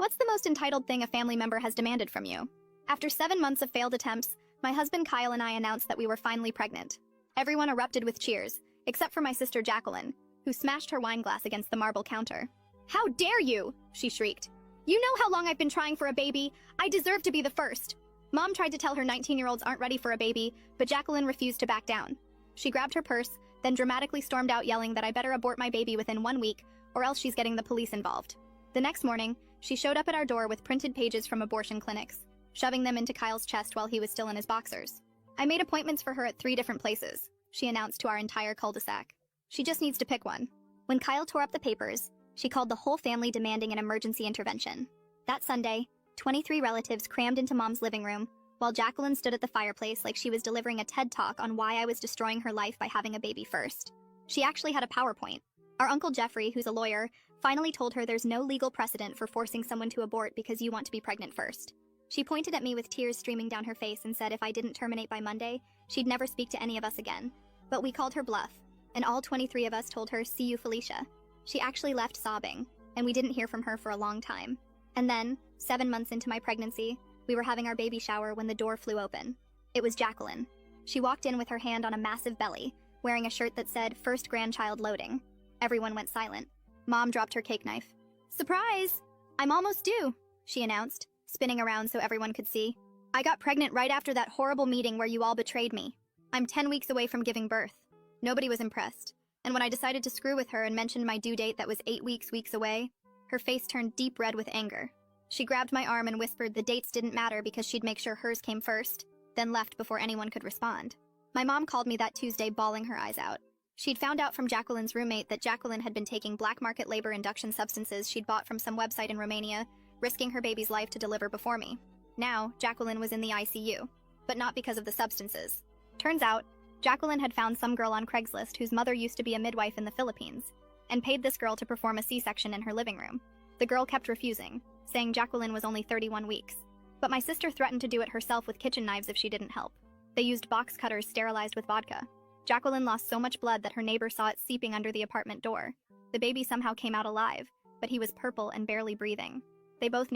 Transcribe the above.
What's the most entitled thing a family member has demanded from you? After 7 months of failed attempts, my husband Kyle and I announced that we were finally pregnant. Everyone erupted with cheers, except for my sister Jacqueline, who smashed her wine glass against the marble counter. "How dare you!" she shrieked. "You know how long I've been trying for a baby. I deserve to be the first." Mom tried to tell her 19-year-olds aren't ready for a baby, but Jacqueline refused to back down. She grabbed her purse, then dramatically stormed out yelling that I better abort my baby within 1 week, or else she's getting the police involved. The next morning, she showed up at our door with printed pages from abortion clinics, shoving them into Kyle's chest while he was still in his boxers. "I made appointments for her at 3 different places," she announced to our entire cul-de-sac. "She just needs to pick one." When Kyle tore up the papers, she called the whole family demanding an emergency intervention. That Sunday, 23 relatives crammed into Mom's living room, while Jacqueline stood at the fireplace like she was delivering a TED Talk on why I was destroying her life by having a baby first. She actually had a PowerPoint. Our Uncle Jeffrey, who's a lawyer, finally told her there's no legal precedent for forcing someone to abort because you want to be pregnant first. She pointed at me with tears streaming down her face and said if I didn't terminate by Monday, she'd never speak to any of us again. But we called her bluff, and all 23 of us told her, "See you, Felicia." She actually left sobbing, and we didn't hear from her for a long time. And then, 7 months into my pregnancy, we were having our baby shower when the door flew open. It was Jacqueline. She walked in with her hand on a massive belly, wearing a shirt that said, "First grandchild loading." Everyone went silent. Mom dropped her cake knife. "Surprise! I'm almost due," she announced, spinning around so everyone could see. "I got pregnant right after that horrible meeting where you all betrayed me. I'm 10 weeks away from giving birth." Nobody was impressed, and when I decided to screw with her and mentioned my due date that was 8 weeks away, her face turned deep red with anger. She grabbed my arm and whispered the dates didn't matter because she'd make sure hers came first, then left before anyone could respond. My mom called me that Tuesday bawling her eyes out. She'd found out from Jacqueline's roommate that Jacqueline had been taking black market labor induction substances she'd bought from some website in Romania, risking her baby's life to deliver before me. Now, Jacqueline was in the ICU, but not because of the substances. Turns out, Jacqueline had found some girl on Craigslist whose mother used to be a midwife in the Philippines, and paid this girl to perform a C-section in her living room. The girl kept refusing, saying Jacqueline was only 31 weeks. But my sister threatened to do it herself with kitchen knives if she didn't help. They used box cutters sterilized with vodka. Jacqueline lost so much blood that her neighbor saw it seeping under the apartment door. The baby somehow came out alive, but he was purple and barely breathing. They both